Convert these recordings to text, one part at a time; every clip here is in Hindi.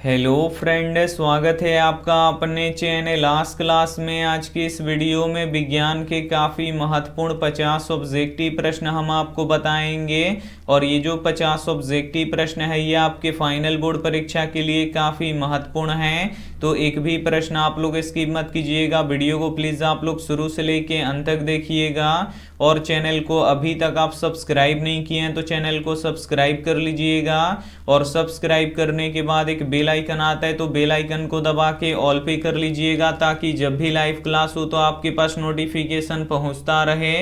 हेलो फ्रेंड, स्वागत है आपका अपने चैनल आज क्लास में। आज की इस वीडियो में विज्ञान के काफ़ी महत्वपूर्ण 50 ऑब्जेक्टिव प्रश्न हम आपको बताएंगे। और ये जो 50 ऑब्जेक्टिव प्रश्न है ये आपके फाइनल बोर्ड परीक्षा के लिए काफ़ी महत्वपूर्ण हैं। तो एक भी प्रश्न आप लोग स्किप मत कीजिएगा, वीडियो को प्लीज़ आप लोग शुरू से लेके अंत तक देखिएगा। और चैनल को अभी तक आप सब्सक्राइब नहीं किए हैं तो चैनल को सब्सक्राइब कर लीजिएगा। और सब्सक्राइब करने के बाद एक बेल आइकन आता है तो बेल आइकन को दबा के ऑल पे कर लीजिएगा, ताकि जब भी लाइव क्लास हो तो आपके पास नोटिफिकेशन पहुंचता रहे।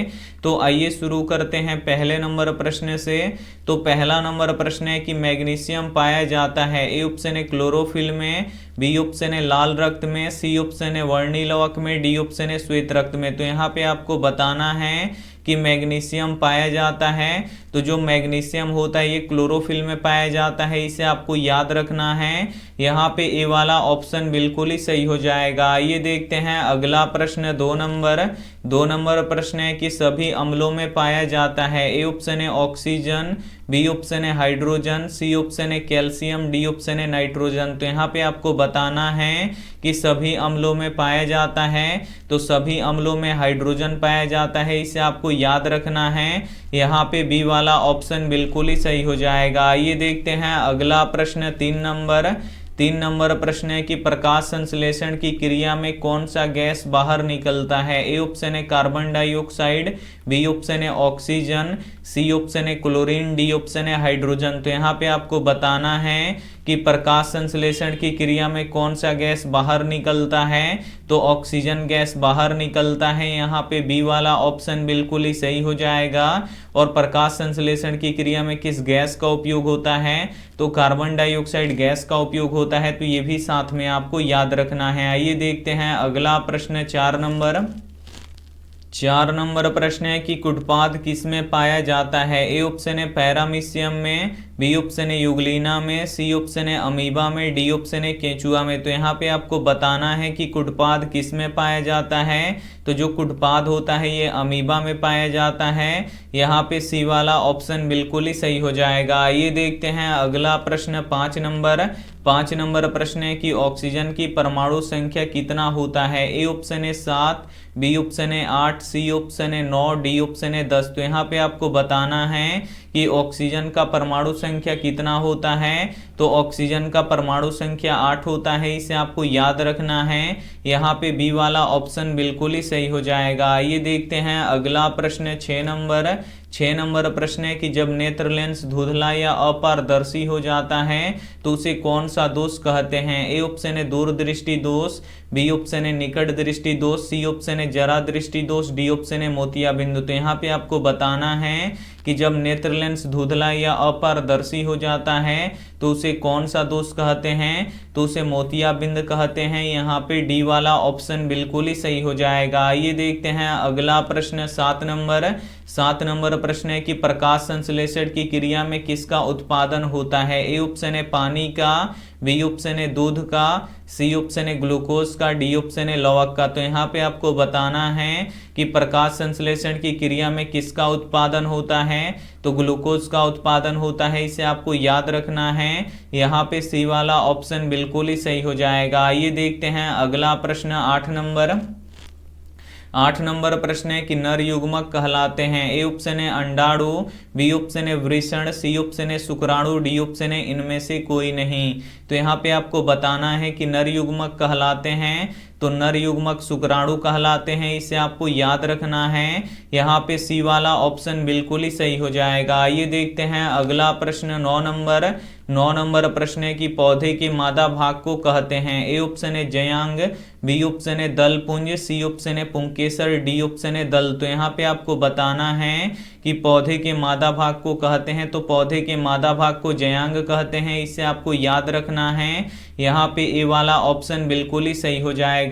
तो आइए शुरू करते हैं पहले नंबर प्रश्न से। तो पहला नंबर प्रश्न है कि मैग्नीशियम पाया जाता है। ए ऑप्शन है क्लोरोफिल में, बी ऑप्शन है लाल रक्त में, सी ऑप्शन है वर्णी लवक में, डी ऑप्शन है श्वेत रक्त में। तो यहाँ पे आपको बताना है कि मैग्नीशियम पाया जाता है। तो जो मैग्नीशियम होता है ये क्लोरोफिल में पाया जाता है, इसे आपको याद रखना है। यहाँ पे ए वाला ऑप्शन बिल्कुल ही सही हो जाएगा। आइए देखते हैं अगला प्रश्न, दो नंबर प्रश्न है कि सभी अम्लों में पाया जाता है। ए ऑप्शन है ऑक्सीजन, बी ऑप्शन है हाइड्रोजन, सी ऑप्शन है कैल्शियम, डी ऑप्शन है नाइट्रोजन। तो यहाँ पे आपको बताना है कि सभी अम्लों में पाया जाता है। तो सभी अम्लों में हाइड्रोजन पाया जाता है, इसे आपको याद रखना है। यहाँ पे बी वाला ऑप्शन बिल्कुल ही सही हो जाएगा। आइए देखते हैं अगला प्रश्न, तीन नंबर प्रश्न है कि प्रकाश संश्लेषण की क्रिया में कौन सा गैस बाहर निकलता है। ए ऑप्शन है कार्बन डाइऑक्साइड, बी ऑप्शन है ऑक्सीजन, सी ऑप्शन है क्लोरीन, डी ऑप्शन है हाइड्रोजन। तो यहाँ पे आपको बताना है कि प्रकाश संश्लेषण की क्रिया में कौन सा गैस बाहर निकलता है। तो ऑक्सीजन गैस बाहर निकलता है। यहाँ पे बी वाला ऑप्शन बिल्कुल ही सही हो जाएगा। और प्रकाश संश्लेषण की क्रिया में किस गैस का उपयोग होता है, तो कार्बन डाइऑक्साइड गैस का उपयोग होता है। तो ये भी साथ में आपको याद रखना है। आइए देखते हैं अगला प्रश्न, 4 नंबर प्रश्न है कि कुटपाद किस में पाया जाता है। ए ऑप्शन है पैरामीशियम में, बी ऑप्शन है यूग्लिना में, सी ऑप्शन है अमीबा में, डी ऑप्शन है केंचुआ में। तो यहाँ पे आपको बताना है कि कुटपाद किस में पाया जाता है। तो जो कुटपाद होता है ये अमीबा में पाया जाता है। यहाँ पे सी वाला ऑप्शन बिल्कुल ही सही हो जाएगा। आइए देखते हैं अगला प्रश्न, 5 नंबर प्रश्न है कि ऑक्सीजन की परमाणु संख्या कितना होता है। ए ऑप्शन है 7, बी ऑप्शन है 8, सी ऑप्शन है 9, डी ऑप्शन है 10। तो यहाँ पे आपको बताना है कि ऑक्सीजन का परमाणु संख्या कितना होता है। तो ऑक्सीजन का परमाणु संख्या 8 होता है, इसे आपको याद रखना है। यहाँ पे बी वाला ऑप्शन बिल्कुल ही सही हो जाएगा। आइए देखते हैं अगला प्रश्न, 6 नंबर प्रश्न है कि जब नेत्र लेंस धुंधला या अपारदर्शी हो जाता है तो उसे कौन सा दोष कहते हैं। ए ऑप्शन है दूरदृष्टि दोष, बी ऑप्शन है निकट दृष्टि दोष, सी ऑप्शन है जरा दृष्टि दोष, डी ऑप्शन है मोतिया बिंदु। तो यहाँ पे आपको बताना है कि जब नेत्र लेंस धुंधला या अपारदर्शी हो जाता है तो उसे कौन सा दोष कहते हैं। तो उसे मोतिया बिंदु कहते हैं। यहाँ पे डी वाला ऑप्शन बिल्कुल ही सही हो जाएगा। आइए देखते हैं अगला प्रश्न, 7 नंबर प्रश्न है कि प्रकाश संश्लेषण की क्रिया में किसका उत्पादन होता है। ए ऑप्शन है पानी का, बी ऑप्शन है दूध का, सी ऑप्शन है ग्लूकोज का, डी ऑप्शन है लवक का। तो यहाँ पे आपको बताना है कि प्रकाश संश्लेषण की क्रिया में किसका उत्पादन होता है। तो ग्लूकोज का उत्पादन होता है, इसे आपको याद रखना है। यहाँ पे सी वाला ऑप्शन बिल्कुल ही सही हो जाएगा। आइए देखते हैं अगला प्रश्न, 8 नंबर प्रश्न है कि नर युग्मक कहलाते हैं। ए ऑप्शन है अंडाणु, बी ऑप्शन है वृषण, सी ऑप्शन है शुक्राणु, डी ऑप्शन है इनमें से कोई नहीं। तो यहाँ पे आपको बताना है कि नर युग्मक कहलाते हैं। तो नर युग्मक शुक्राणु कहलाते हैं, इसे आपको याद रखना है। यहाँ पे सी वाला ऑप्शन बिल्कुल ही सही हो जाएगा। आइए देखते हैं अगला प्रश्न, 9 नंबर प्रश्न है कि पौधे के मादा भाग को कहते हैं। ए ऑप्शन है जयांग, बी ऑप्शन है दल पुंज, सी ऑप्शन है पुंकेसर, डी ऑप्शन है दल। तो यहाँ पे आपको बताना है कि पौधे के मादा भाग को कहते हैं। तो पौधे के मादा भाग को जयांग कहते हैं, इसे आपको याद रखना है। यहाँ पे ए वाला ऑप्शन बिल्कुल ही सही हो जाएगा।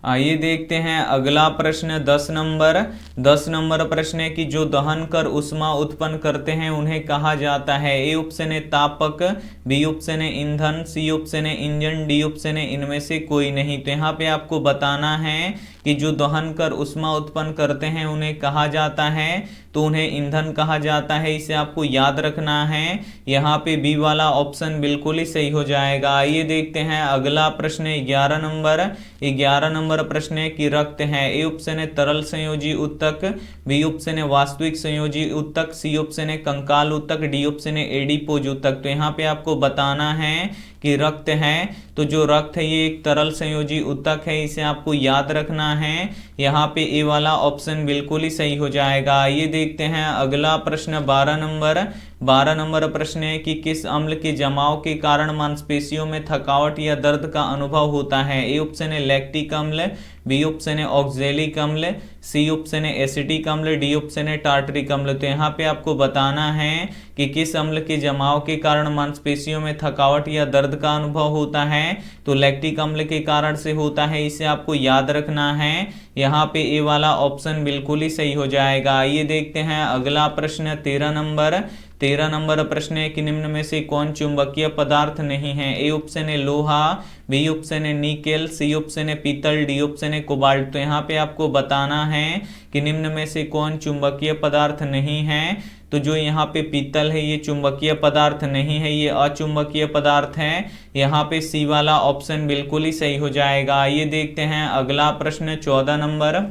आइए देखते हैं अगला प्रश्न, 10 नंबर प्रश्न है कि जो दहन कर उष्मा उत्पन्न करते हैं उन्हें कहा जाता है। ए ऑप्शन है तापक, बी ऑप्शन है ईंधन, सी ऑप्शन है इंजन, डी ऑप्शन है इनमें से कोई नहीं। तो यहाँ पे आपको बताना है कि जो दहन कर उष्मा उत्पन्न करते हैं उन्हें कहा जाता है। तो उन्हें ईंधन कहा जाता है, इसे आपको याद रखना है। यहाँ पे बी वाला ऑप्शन बिल्कुल ही सही हो जाएगा। आइए देखते हैं अगला प्रश्न 11 नंबर। 11 नंबर प्रश्न है कि रक्त है, ए ऑप्शन है तरल संयोजी उत्तक, बी ऑप्शन है वास्तविक संयोजी उत्तक, सी ऑप्शन है कंकाल उत्तक, डी ऑप्शन है एडिपोज उत्तक। तो यहाँ पे आपको बताना है कि रक्त है, तो जो रक्त है ये एक तरल संयोजी उत्तक है, इसे आपको याद रखना है। यहाँ पे ए वाला ऑप्शन बिल्कुल ही सही हो जाएगा। ये देखते हैं अगला प्रश्न 12 नंबर। 12 नंबर प्रश्न है कि किस अम्ल के जमाव के कारण मांसपेशियों में थकावट या दर्द का अनुभव होता है। ए ऑप्शन है लैक्टिक अम्ल, बी ऑप्शन है ऑक्जेलिक अम्ल, सी ऑप्शन है एसिटिक अम्ल, डी ऑप्शन है टार्टरिक अम्ल। तो यहाँ पे आपको बताना है कि किस अम्ल के जमाव के कारण मांसपेशियों में थकावट या दर्द का अनुभव होता है। तो लैक्टिक अम्ल के कारण से होता है, इसे आपको याद रखना है। यहाँ पे ए वाला ऑप्शन बिल्कुल ही सही हो जाएगा। ये देखते हैं अगला प्रश्न 13 नंबर। 13 नंबर प्रश्न है कि निम्न में से कौन चुंबकीय पदार्थ नहीं है। ए ऑप्शन है लोहा, बी ऑप्शन है निकेल, सी ऑप्शन है पीतल, डी ऑप्शन है कोबाल्ट। तो यहाँ पे आपको बताना है कि निम्न में से कौन चुंबकीय पदार्थ नहीं है। तो जो यहाँ पे पीतल है ये चुंबकीय पदार्थ नहीं है, ये अचुंबकीय पदार्थ है। यहाँ पे सी वाला ऑप्शन बिल्कुल ही सही हो जाएगा। ये देखते हैं अगला प्रश्न 14 नंबर।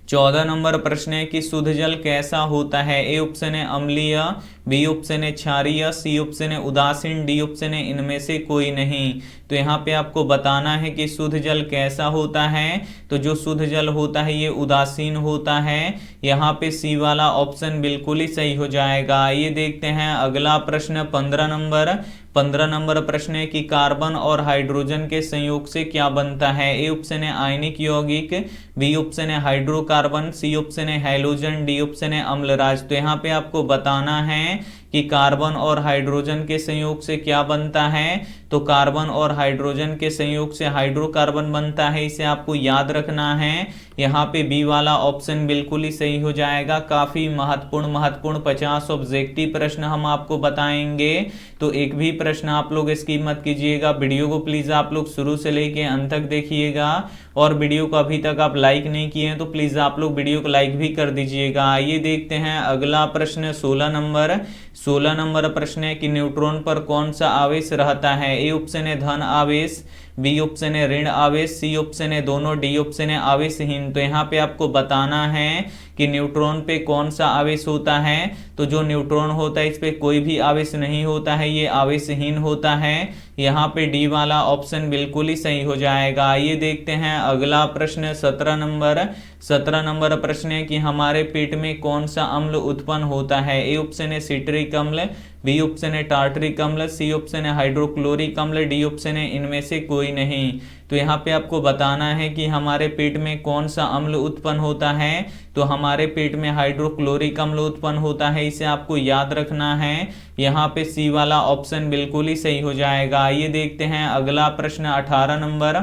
14 नंबर प्रश्न है कि शुद्ध जल कैसा होता है। ए ऑप्शन है अम्लीय, बी ऑप्शन है क्षारीय, सी ऑप्शन है उदासीन, डी ऑप्शन है इनमें से कोई नहीं। तो यहाँ पे आपको बताना है कि शुद्ध जल कैसा होता है। तो जो शुद्ध जल होता है ये उदासीन होता है। यहाँ पे सी वाला ऑप्शन बिल्कुल ही सही हो जाएगा। ये देखते हैं अगला प्रश्न 15 नंबर। 15 नंबर प्रश्न है कि कार्बन और हाइड्रोजन के संयोग से क्या बनता है। ए ऑप्शन है आयनिक यौगिक, बी ऑप्शन है हाइड्रोकार्बन, सी ऑप्शन है हैलोजन, डी ऑप्शन है अम्लराज। तो यहाँ पे आपको बताना है कि कार्बन और हाइड्रोजन के संयोग से क्या बनता है। तो कार्बन और हाइड्रोजन के संयोग से हाइड्रोकार्बन बनता है, इसे आपको याद रखना है। यहाँ पे बी वाला ऑप्शन बिल्कुल ही सही हो जाएगा। काफी महत्वपूर्ण 50 ऑब्जेक्टिव प्रश्न हम आपको बताएंगे, तो एक भी प्रश्न आप लोग स्किप मत कीजिएगा। वीडियो को प्लीज आप लोग शुरू से लेके अंत तक देखिएगा, और वीडियो को अभी तक आप लाइक नहीं किए हैं तो प्लीज आप लोग वीडियो को लाइक भी कर दीजिएगा। आइए देखते हैं अगला प्रश्न 16 नंबर। 16 नंबर प्रश्न है कि न्यूट्रॉन पर कौन सा आवेश रहता है। ए ऑप्शन है धन आवेश, बी ऑप्शन है ऋण आवेश, सी ऑप्शन है दोनों, डी ऑप्शन है आवेशहीन। तो यहाँ पे आपको बताना है कि न्यूट्रॉन पे कौन सा आवेश होता है। तो जो न्यूट्रॉन होता है इस पे कोई भी आवेश नहीं होता है, ये आवेशहीन होता है। यहाँ पे डी वाला ऑप्शन बिल्कुल ही सही हो जाएगा। ये देखते हैं अगला प्रश्न 17 नंबर। 17 नंबर प्रश्न है कि हमारे पेट में कौन सा अम्ल उत्पन्न होता है। ए ऑप्शन है सिट्रिक अम्ल, बी ऑप्शन है टार्टरिक अम्ल, सी ऑप्शन है हाइड्रोक्लोरिक अम्ल, डी ऑप्शन है इनमें से कोई नहीं। तो यहाँ पे आपको बताना है कि हमारे पेट में कौन सा अम्ल उत्पन्न होता है। तो हमारे पेट में हाइड्रोक्लोरिक अम्ल उत्पन्न होता है, इसे आपको याद रखना है। यहाँ पे सी वाला ऑप्शन बिल्कुल ही सही हो जाएगा। ये देखते हैं अगला प्रश्न 18 नंबर।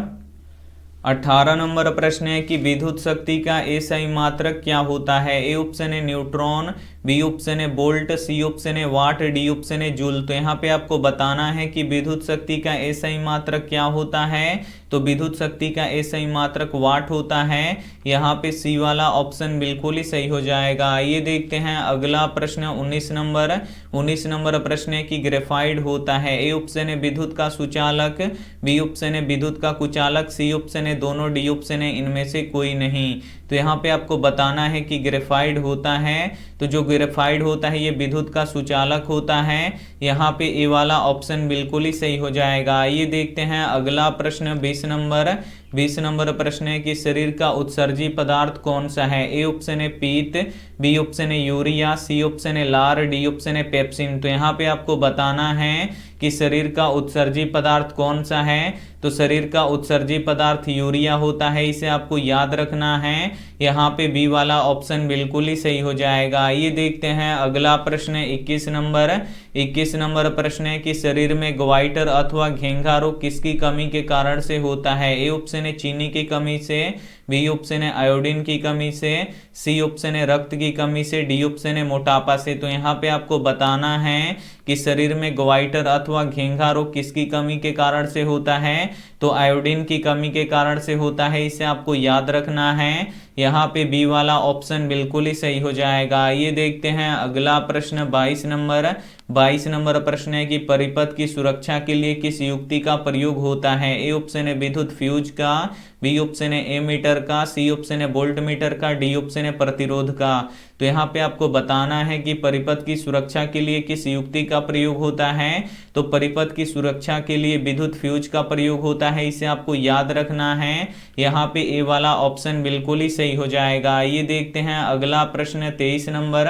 18 नंबर प्रश्न है कि विद्युत शक्ति का एसआई मात्रक क्या होता है। ए ऑप्शन है न्यूट्रॉन, बी ऑप्शन है वोल्ट, सी ऑप्शन है वाट, डी ऑप्शन है जूल। तो यहाँ पे आपको बताना है कि विद्युत शक्ति का एसआई मात्रक क्या होता है। तो विद्युत शक्ति का एसआई मात्रक वाट होता है। यहाँ पे सी वाला ऑप्शन बिल्कुल ही सही हो जाएगा। ये देखते हैं अगला प्रश्न 19 नंबर। 19 नंबर प्रश्न है कि ग्रेफाइट होता है। ए ऑप्शन है विद्युत का सुचालक, बी ऑप्शन है विद्युत का कुचालक, सी ऑप्शन है दोनों, डी ऑप्शन है इनमें से कोई नहीं। तो यहाँ पे आपको बताना है कि ग्रेफाइट होता है। तो जो ग्रेफाइट होता है ये विद्युत का सुचालक होता है। यहाँ पे ए वाला ऑप्शन बिल्कुल ही सही हो जाएगा। ये देखते हैं अगला प्रश्न 20 नंबर। 20 नंबर प्रश्न है कि शरीर का उत्सर्जी पदार्थ कौन सा है। ए ऑप्शन है पीत, बी ऑप्शन है यूरिया, सी ऑप्शन है लार, डी ऑप्शन है पेप्सिन। तो यहाँ पे आपको बताना है कि शरीर का उत्सर्जी पदार्थ कौन सा है। तो शरीर का उत्सर्जी पदार्थ यूरिया होता है, इसे आपको याद रखना है। यहाँ पे बी वाला ऑप्शन बिल्कुल ही सही हो जाएगा। ये देखते हैं अगला प्रश्न 21 नंबर। 21 नंबर प्रश्न है कि शरीर में ग्वाइटर अथवा घेंघा रोग किसकी कमी के कारण से होता है। ए ऑप्शन है चीनी की कमी से, बी ऑप्शन है आयोडीन की कमी से, सी ऑप्शन है रक्त की कमी से, डी ऑप्शन है मोटापा से। तो यहाँ पे आपको बताना है कि शरीर में गोइटर अथवा घेंघा रोग किसकी कमी के कारण से होता है, तो आयोडीन की कमी के कारण से होता है, इसे आपको याद रखना है। यहाँ पे बी वाला ऑप्शन बिल्कुल ही सही हो जाएगा। ये देखते हैं अगला प्रश्न 22 नंबर। 22 नंबर प्रश्न है कि परिपथ की सुरक्षा के लिए किस युक्ति का प्रयोग होता है। ए ऑप्शन है विद्युत फ्यूज का, बी ऑप्शन है एमीटर का, सी ऑप्शन है वोल्ट मीटर का, डी ऑप्शन है प्रतिरोध का। तो यहाँ पे आपको बताना है कि परिपथ की सुरक्षा के लिए किस युक्ति का प्रयोग होता है, तो परिपथ की सुरक्षा के लिए विद्युत फ्यूज का प्रयोग होता है, इसे आपको याद रखना है। यहाँ पे ए वाला ऑप्शन बिल्कुल ही सही हो जाएगा। ये देखते हैं अगला प्रश्न 23 नंबर।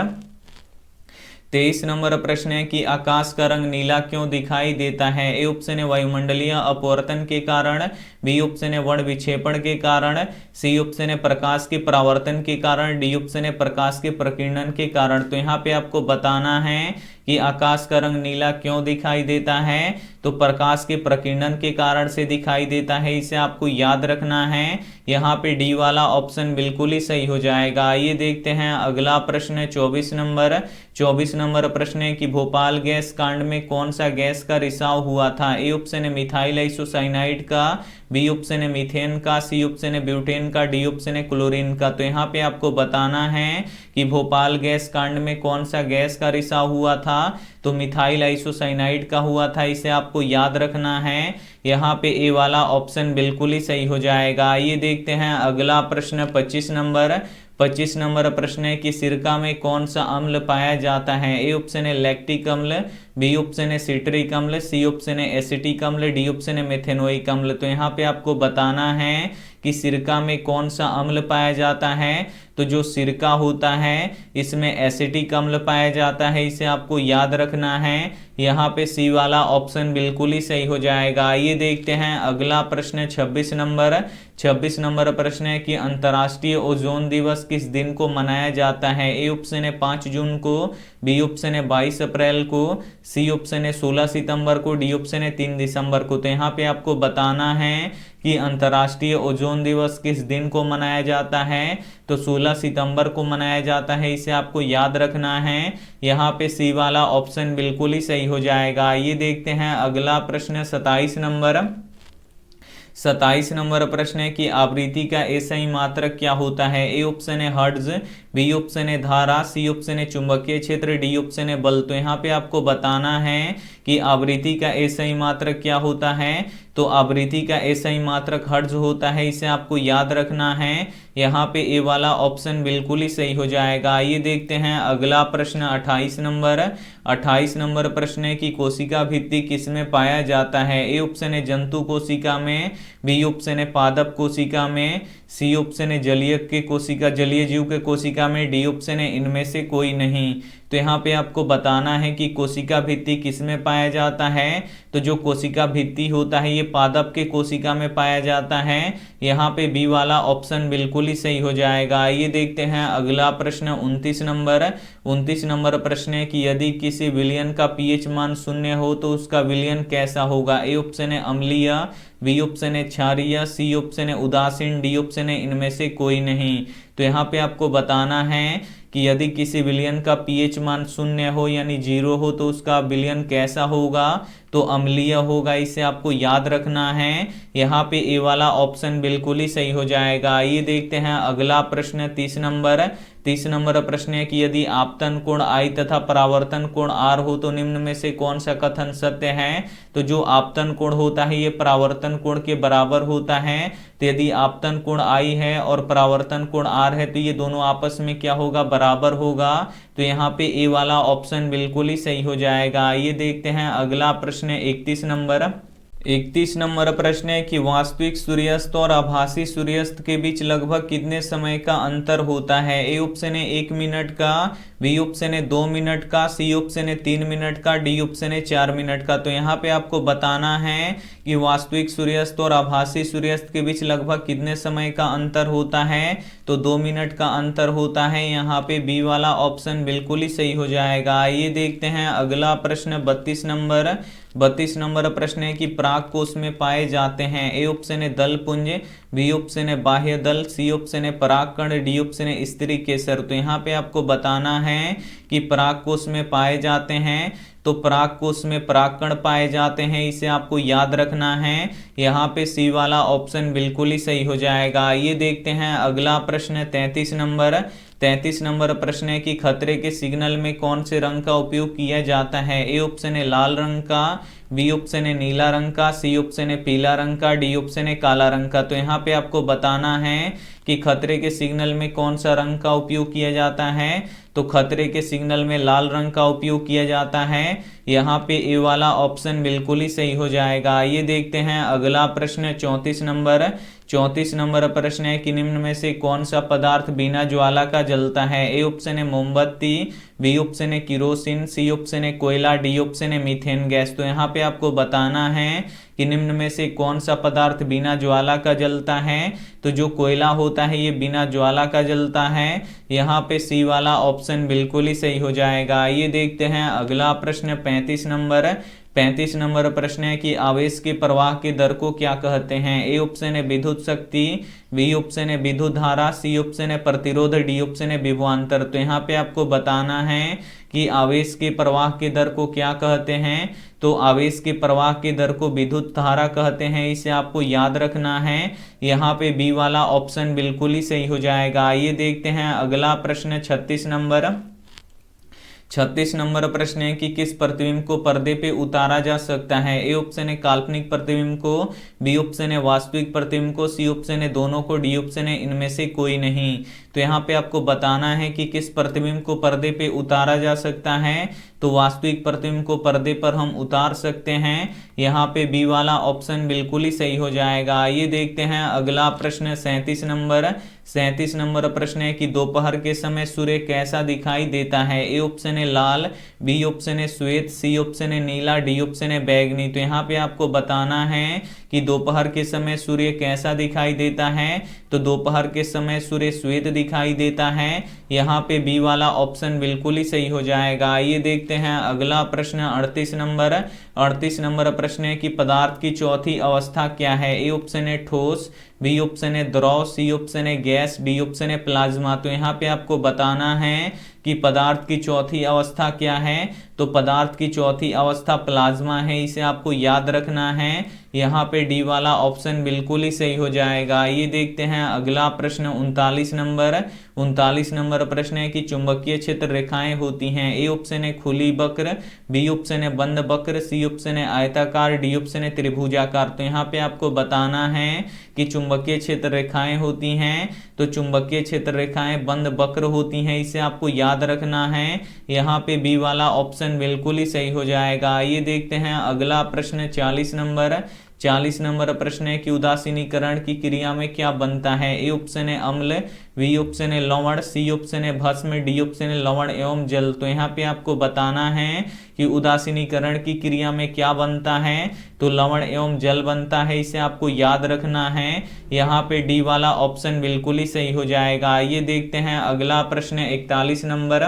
23 नंबर प्रश्न है कि आकाश का रंग नीला क्यों दिखाई देता है। ए ऑप्शन है वायुमंडलीय अपवर्तन के कारण, बी ऑप्शन है वर्ण विक्षेपण के कारण, सी ऑप्शन है प्रकाश के परावर्तन के कारण, डी ऑप्शन है प्रकाश के प्रकीर्णन के कारण। तो यहाँ पे आपको बताना है कि आकाश का रंग नीला क्यों दिखाई देता है, तो प्रकाश के प्रकीर्णन के कारण से दिखाई देता है, इसे आपको याद रखना है। यहाँ पे डी वाला ऑप्शन बिल्कुल ही सही हो जाएगा। ये देखते हैं अगला प्रश्न 24 नंबर। 24 नंबर प्रश्न है कि भोपाल गैस कांड में कौन सा गैस का रिसाव हुआ था। ए ऑप्शन है मिथाइल आइसोसाइनाइड का, बी ऑप्शन है मीथेन का, सी ऑप्शन है ब्यूटेन का, डी ऑप्शन है क्लोरीन का। तो यहाँ पे आपको बताना है कि भोपाल गैस कांड में कौन सा गैस का रिसाव हुआ था, तो मिथाइल आइसोसाइनाइड का हुआ था, इसे आपको याद रखना है। यहाँ पे ए वाला ऑप्शन बिल्कुल ही सही हो जाएगा। ये देखते हैं अगला प्रश्न 25 नंबर। 25 नंबर प्रश्न है कि सिरका में कौन सा अम्ल पाया जाता है। ए ऑप्शन है लैक्टिक अम्ल, बी ऑप्शन है सिट्रिक अम्ल, सी ऑप्शन है एसिटिक अम्ल, डी ऑप्शन है मेथेनोइक अम्ल। तो यहाँ पे आपको बताना है कि सिरका में कौन सा अम्ल पाया जाता है, तो जो सिरका होता है इसमें एसिटिक अम्ल पाया जाता है, इसे आपको याद रखना है। यहाँ पे सी वाला ऑप्शन बिल्कुल ही सही हो जाएगा। ये देखते हैं अगला प्रश्न 26 नंबर। 26 नंबर प्रश्न है कि अंतर्राष्ट्रीय ओजोन दिवस किस दिन को मनाया जाता है। ए ऑप्शन है 5 जून को, बी ऑप्शन है 22 अप्रैल को, सी ऑप्शन है 16 सितंबर को, डी ऑप्शन है 3 दिसंबर को। तो यहाँ पे आपको बताना है कि अंतर्राष्ट्रीय ओजोन दिवस किस दिन को मनाया जाता है, तो 16 सितंबर को मनाया जाता है, इसे आपको याद रखना है। यहाँ पे सी वाला ऑप्शन बिल्कुल ही सही हो जाएगा। ये देखते हैं अगला प्रश्न 27 नंबर। 27 नंबर प्रश्न है कि आवृत्ति का एसआई मात्रक क्या होता है। ए ऑप्शन है हर्ट्ज, बी ऑप्शन है धारा, सी ऑप्शन है चुंबकीय क्षेत्र, डी ऑप्शन है बल। तो यहाँ पे आपको बताना है कि आवृत्ति का एसआई मात्रक क्या होता है, तो आवृत्ति का एसआई मात्रक हर्ट्ज होता है, इसे आपको याद रखना है। यहाँ पे ए वाला ऑप्शन बिल्कुल ही सही हो जाएगा। ये देखते हैं अगला प्रश्न 28 नंबर। 28 नंबर प्रश्न है कि कोशिका भित्ति किसमें पाया जाता है। ए ऑप्शन है जंतु कोशिका में, बी ऑप्शन है पादप कोशिका में, सी ऑप्शन है जलीय के कोशिका जलीय जीव के कोशिका में, डी ऑप्शन है इनमें से कोई नहीं। तो यहाँ पे आपको बताना है कि कोशिका भित्ति किसमें पाया जाता है, तो जो कोशिका भित्ति होता है ये पादप के कोशिका में पाया जाता है। यहाँ पे बी वाला ऑप्शन बिल्कुल ही सही हो जाएगा। ये देखते हैं अगला प्रश्न 29 नंबर। 29 नंबर प्रश्न है कि यदि किसी विलयन का पीएच मान 0 हो तो उसका विलयन कैसा होगा। ए ऑप्शन है अम्लीय, बी ऑप्शन है क्षारीय, सी ऑप्शन है उदासीन, डी ऑप्शन है इनमें से कोई नहीं। तो यहाँ पे आपको बताना है कि यदि किसी विलयन का पीएच मान 0 हो यानी 0 हो तो उसका विलयन कैसा होगा, तो अम्लीय होगा, इसे आपको याद रखना है। यहाँ पे ए वाला ऑप्शन बिल्कुल ही सही हो जाएगा। ये देखते हैं अगला प्रश्न 30 नंबर। 30 नंबर प्रश्न है कि यदि आपतन कोण I तथा परावर्तन कोण R हो तो निम्न में से कौन सा कथन सत्य है। तो जो आपतन कोण होता है ये परावर्तन कोण के बराबर होता है, तो यदि आपतन कोण I है और परावर्तन कोण R है तो ये दोनों आपस में क्या होगा, बराबर होगा। तो यहाँ पे ए वाला ऑप्शन बिल्कुल ही सही हो जाएगा। ये देखते हैं अगला प्रश्न 31 नंबर। 31 नंबर प्रश्न है कि वास्तविक सूर्यास्त और आभासी सूर्यास्त के बीच लगभग कितने समय का अंतर होता है। ए ऑप्शन है 1 मिनट का, बी ऑप्शन है 2 मिनट का, सी ऑप्शन है 3 मिनट का, डी ऑप्शन है 4 मिनट का। तो यहाँ पे आपको बताना है कि वास्तविक सूर्यास्त और आभासी सूर्यास्त के बीच लगभग कितने समय का अंतर होता है, तो 2 मिनट का अंतर होता है। यहाँ पे बी वाला ऑप्शन बिल्कुल ही सही हो जाएगा। ये देखते हैं अगला प्रश्न 32 नंबर। 32 नंबर प्रश्न है कि पराग कोश में पाए जाते हैं। ए ऑप्शन है दल पुंज, बी ऑप्शन है बाह्य दल, सी ऑप्शन है परागकण, डी ऑप्शन है स्त्री केसर। तो यहाँ पे आपको बताना है कि पराग कोश में पाए जाते हैं, तो पराग कोश में परागकण पाए जाते हैं, इसे आपको याद रखना है। यहाँ पे सी वाला ऑप्शन बिल्कुल ही सही हो जाएगा। ये देखते हैं अगला प्रश्न 33 नंबर। 33 नंबर प्रश्न है कि खतरे के सिग्नल में कौन से रंग का उपयोग किया जाता है। ए ऑप्शन है लाल रंग का, बी ऑप्शन है नीला रंग का, सी ऑप्शन है पीला रंग का, डी ऑप्शन है काला रंग का। तो यहाँ पे आपको बताना है कि खतरे के सिग्नल में कौन सा रंग का उपयोग किया जाता है। तो खतरे के सिग्नल में लाल रंग का उपयोग किया जाता है। यहाँ पे ए वाला ऑप्शन बिल्कुल ही सही हो जाएगा। ये देखते हैं अगला प्रश्न 34 नंबर। 34 नंबर प्रश्न है कि निम्न में से कौन सा पदार्थ बिना ज्वाला का जलता है। ए ऑप्शन है मोमबत्ती, बी ऑप्शन है किरोसिन, सी ऑप्शन है कोयला, डी ऑप्शन है मीथेन गैस। तो यहाँ पे आपको बताना है कि निम्न में से कौन सा पदार्थ बिना ज्वाला का जलता है। तो जो कोयला होता है ये बिना ज्वाला का जलता है। यहाँ पे सी वाला ऑप्शन बिल्कुल ही सही हो जाएगा। ये देखते हैं अगला प्रश्न 35 नंबर। 35 नंबर प्रश्न है कि आवेश के प्रवाह के दर को क्या कहते हैं। ए ऑप्शन है विद्युत शक्ति, बी ऑप्शन है विद्युत धारा, सी ऑप्शन है प्रतिरोध, डी ऑप्शन है विभवांतर। तो यहाँ पे आपको बताना है कि आवेश के प्रवाह के दर को क्या कहते हैं। तो आवेश के प्रवाह के दर को विद्युत धारा कहते हैं, इसे आपको याद रखना है। यहाँ पे बी वाला ऑप्शन बिल्कुल ही सही हो जाएगा। ये देखते हैं अगला प्रश्न 36 नंबर। 36 नंबर प्रश्न है कि किस प्रतिबिंब को पर्दे पे उतारा जा सकता है। ए ऑप्शन है काल्पनिक प्रतिबिंब को, बी ऑप्शन है वास्तविक प्रतिबिंब को, सी ऑप्शन है दोनों को, डी ऑप्शन है इनमें से कोई नहीं। तो यहाँ पे आपको बताना है कि किस प्रतिबिंब को पर्दे पे उतारा जा सकता है। तो वास्तविक प्रतिबिंब को पर्दे पर हम उतार सकते हैं। यहाँ पे बी वाला ऑप्शन बिल्कुल ही सही हो जाएगा। ये देखते हैं अगला प्रश्न 37 नंबर। 37 नंबर प्रश्न है कि दोपहर के समय सूर्य कैसा दिखाई देता है। ए ऑप्शन है लाल, बी ऑप्शन है श्वेत, सी ऑप्शन है नीला, डी ऑप्शन है बैगनी। तो यहाँ पे आपको बताना है कि दोपहर के समय सूर्य कैसा दिखाई देता है। तो दोपहर के समय सूर्य श्वेत दिखाई देता है। यहाँ पे बी वाला ऑप्शन बिल्कुल ही सही हो जाएगा। ये देखते हैं अगला प्रश्न 38 नंबर। 38 नंबर प्रश्न है कि पदार्थ की चौथी अवस्था क्या है। ए ऑप्शन है ठोस, बी ऑप्शन है द्रव, सी ऑप्शन है गैस, डी ऑप्शन है प्लाज्मा। तो यहाँ पे आपको बताना है कि पदार्थ की चौथी अवस्था क्या है। तो पदार्थ की चौथी अवस्था प्लाज्मा है, इसे आपको याद रखना है। यहाँ पे डी वाला ऑप्शन बिल्कुल ही सही हो जाएगा। ये देखते हैं अगला प्रश्न 39 नंबर। 39 नंबर प्रश्न है कि चुंबकीय क्षेत्र रेखाएं होती हैं। ए ऑप्शन है खुली वक्र, बी ऑप्शन है बंद वक्र, सी ऑप्शन है आयताकार, डी ऑप्शन है त्रिभुजाकार। तो यहाँ पे आपको बताना है कि चुंबकीय क्षेत्र रेखाएं होती हैं। तो चुंबकीय क्षेत्र रेखाएं बंद वक्र होती हैं, इसे आपको याद रखना है। यहाँ पे बी वाला ऑप्शन बिल्कुल ही सही हो जाएगा। ये देखते हैं अगला प्रश्न 40 नंबर। 40 नंबर प्रश्न है कि उदासीनीकरण की क्रिया में क्या बनता है। ए ऑप्शन है अम्ल, बी ऑप्शन है लवण, सी ऑप्शन है भस्म, डी ऑप्शन है लवण एवं जल। तो यहाँ पे आपको बताना है कि उदासीनीकरण की क्रिया में क्या बनता है। तो लवण एवं जल बनता है, इसे आपको याद रखना है। यहाँ पे डी वाला ऑप्शन बिल्कुल ही सही हो जाएगा। ये देखते हैं अगला प्रश्न 41 नंबर।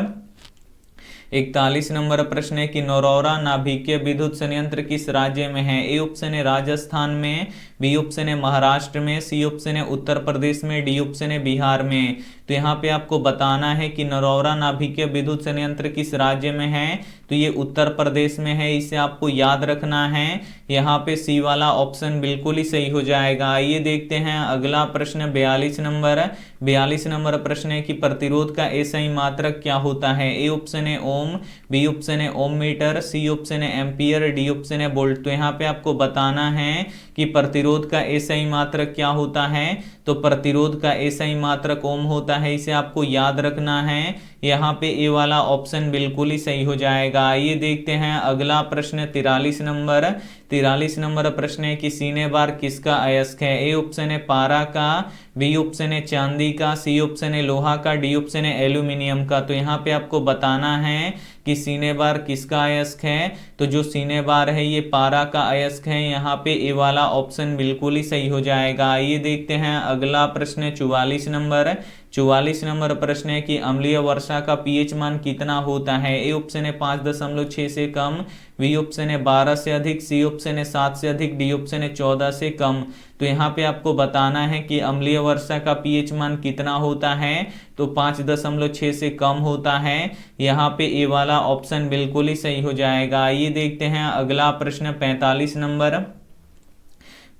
41 नंबर प्रश्न है कि नौरौरा नाभिकीय विद्युत संयंत्र किस राज्य में है। ए ऑप्शन है राजस्थान में, बी ऑप्शन है महाराष्ट्र में, सी ऑप्शन है उत्तर प्रदेश में, डी ऑप्शन है बिहार में। तो यहाँ पे आपको बताना है कि नौरौरा नाभिकीय विद्युत संयंत्र किस राज्य में है। तो ये उत्तर प्रदेश में है, इसे आपको याद रखना है। यहाँ पे सी वाला ऑप्शन बिल्कुल ही सही हो जाएगा। ये देखते हैं अगला प्रश्न 42 नंबर। 42 नंबर प्रश्न है कि प्रतिरोध का एसआई मात्रक क्या होता है। ए ऑप्शन है ओम, बी ऑप्शन है ओम मीटर, सी ऑप्शन है एम्पियर, डी ऑप्शन है वोल्ट। तो यहाँ पे आपको बताना है कि प्रतिरोध का एसआई मात्रक क्या होता है। तो प्रतिरोध का एसआई मात्रक ओम होता है, इसे आपको याद रखना है। यहाँ पे ए वाला ऑप्शन बिल्कुल ही सही हो जाएगा। ये देखते हैं अगला प्रश्न 43 नंबर। 43 नंबर प्रश्न है कि सीने बार किसका अयस्क है। ए ऑप्शन है पारा का, बी ऑप्शन है चांदी का, सी ऑप्शन है लोहा का, डी ऑप्शन है एल्यूमिनियम का। तो यहाँ पे आपको बताना है कि सीने बार किसका अयस्क है। तो जो सीने बार है ये पारा का अयस्क है, यहाँ पे ए वाला ऑप्शन बिल्कुल ही सही हो जाएगा। ये देखते हैं अगला प्रश्न 44 नंबर। 44 नंबर प्रश्न है कि अम्लीय वर्षा का पीएच मान कितना होता है। ए ऑप्शन है 5.6 से कम, बी ऑप्शन है 12 से अधिक, सी ऑप्शन है 7 से अधिक, डी ऑप्शन है 14 से कम। तो यहाँ पे आपको बताना है कि अम्लीय वर्षा का पीएच मान कितना होता है, तो 5.6 से कम होता है। यहाँ पे ए वाला ऑप्शन बिल्कुल ही सही हो जाएगा। आइए देखते हैं अगला प्रश्न 45 नंबर।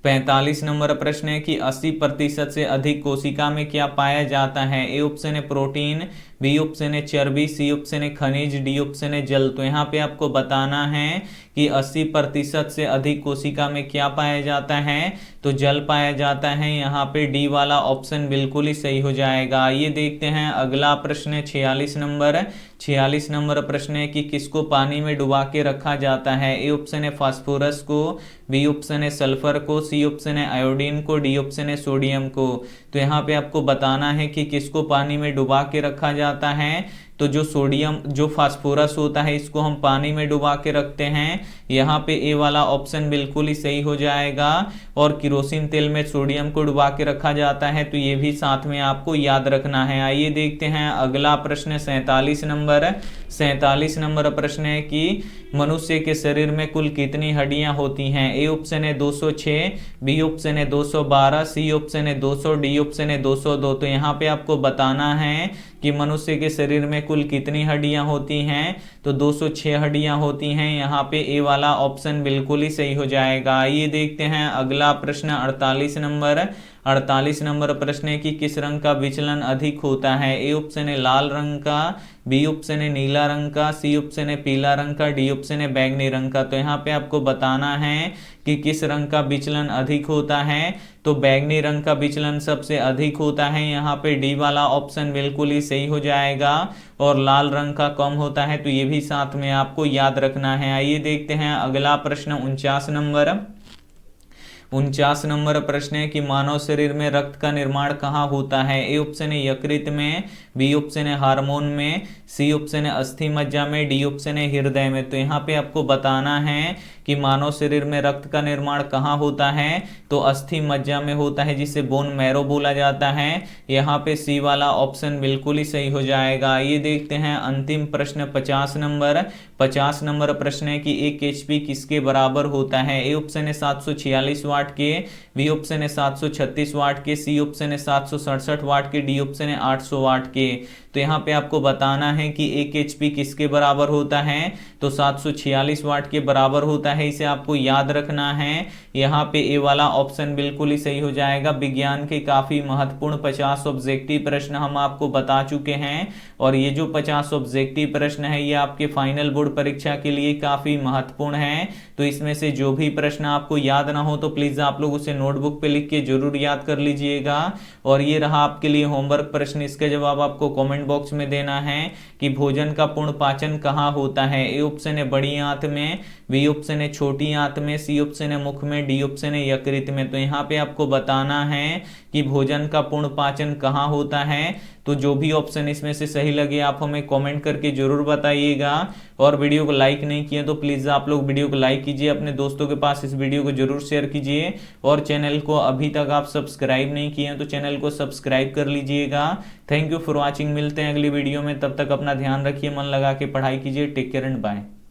45 नंबर प्रश्न है कि 80% से अधिक कोशिका में क्या पाया जाता है। ए ऑप्शन है प्रोटीन, बी ऑप्शन है चर्बी, सी ऑप्शन है खनिज, डी ऑप्शन है जल। तो यहाँ पे आपको बताना है कि 80% से अधिक कोशिका में क्या पाया जाता है, तो जल पाया जाता है। यहाँ पे डी वाला ऑप्शन बिल्कुल ही सही हो जाएगा। ये देखते हैं अगला प्रश्न है 46 नंबर। 46 नंबर प्रश्न है कि किसको पानी में डुबा के रखा जाता है। ए ऑप्शन है फास्फोरस को, बी ऑप्शन है सल्फर को, सी ऑप्शन है आयोडीन को, डी ऑप्शन है सोडियम को। तो यहाँ पे आपको बताना है कि किसको पानी में डुबा के रखा जाता है। तो जो सोडियम, जो फास्फोरस होता है, इसको हम पानी में डुबा के रखते हैं। यहाँ पे ए वाला ऑप्शन बिल्कुल ही सही हो जाएगा। और किरोसिन तेल में सोडियम को डुबा के रखा जाता है, तो ये भी साथ में आपको याद रखना है। आइए देखते हैं अगला प्रश्न 47 नंबर। 47 नंबर प्रश्न है कि मनुष्य के शरीर में कुल कितनी हड्डियां होती हैं। ए ऑप्शन है 206, बी ऑप्शन है 212, सी ऑप्शन है 200, डी ऑप्शन है 202। तो यहाँ पे आपको बताना है कि मनुष्य के शरीर में कुल कितनी हड्डियां होती हैं, तो 206 हड्डियां होती हैं। यहाँ पे ए वाला ऑप्शन बिल्कुल ही सही हो जाएगा। आइए देखते हैं अगला प्रश्न 48 नंबर। 48 नंबर प्रश्न है कि किस रंग का विचलन अधिक होता है। ए ऑप्शन है लाल रंग का, बी ऑप्शन है नीला रंग का, सी ऑप्शन है पीला रंग का, डी ऑप्शन है बैंगनी रंग का। तो यहाँ पे आपको बताना है कि किस रंग का विचलन अधिक होता है, तो बैंगनी रंग का विचलन सबसे अधिक होता है। यहाँ पे डी वाला ऑप्शन बिल्कुल ही सही हो जाएगा। और लाल रंग का कम होता है, तो ये भी साथ में आपको याद रखना है। आइए देखते हैं अगला प्रश्न 49 नंबर। 49 नंबर प्रश्न है कि मानव शरीर में रक्त का निर्माण कहाँ होता है। ए ऑप्शन है यकृत में, बी ऑप्शन है हार्मोन में, सी ऑप्शन है अस्थि मज्जा में, डी ऑप्शन है हृदय में। तो यहाँ पे आपको बताना है कि मानव शरीर में रक्त का निर्माण कहाँ होता है, तो अस्थि मज्जा में होता है, जिसे बोन मैरो बोला जाता है। यहाँ पे सी वाला ऑप्शन बिल्कुल ही सही हो जाएगा। ये देखते हैं अंतिम प्रश्न 50 नंबर। 50 नंबर प्रश्न है कि 1 एचपी किसके बराबर होता है। ए ऑप्शन है 746 वाट के, बी ऑप्शन है 736 वाट के, सी ऑप्शन है 767 वाट के, डी ऑप्शन है 800 वाट के। तो यहाँ पे आपको बताना है कि 1 एचपी किसके बराबर होता है, तो 746 वाट के बराबर होता है। इसे आपको याद रखना है। यहाँ पे ए वाला ऑप्शन बिल्कुल ही सही हो जाएगा। विज्ञान के काफी महत्वपूर्ण 50 ऑब्जेक्टिव प्रश्न हम आपको बता चुके हैं। और ये जो 50 ऑब्जेक्टिव प्रश्न है, ये आपके फाइनल बोर्ड परीक्षा के लिए काफी महत्वपूर्ण है। तो इसमें से जो भी प्रश्न आपको याद ना हो, तो प्लीज आप लोग उसे नोटबुक पे लिख के जरूर याद कर लीजिएगा। और ये रहा आपके लिए होमवर्क प्रश्न। इसका जवाब आपको कमेंट बॉक्स में देना है कि भोजन का पूर्ण पाचन कहाँ होता है। ए ऑप्शन है बड़ी आंत में, बी ऑप्शन है छोटी आंत में, सी ऑप्शन है मुख में, डी ऑप्शन है यकृत में। तो यहाँ पे आपको बताना है कि भोजन का पूर्ण पाचन कहाँ होता है। तो जो भी ऑप्शन इसमें से सही लगे आप हमें कमेंट करके जरूर बताइएगा। और वीडियो को लाइक नहीं किए तो प्लीज आप लोग वीडियो को लाइक कीजिए, अपने दोस्तों के पास इस वीडियो को जरूर शेयर कीजिए। और चैनल को अभी तक आप सब्सक्राइब नहीं किए हैं तो चैनल को सब्सक्राइब कर लीजिएगा। Thank you for watching. मिलते हैं अगली वीडियो में, तब तक अपना ध्यान रखिए, मन लगा के पढ़ाई कीजिए। Take care and bye.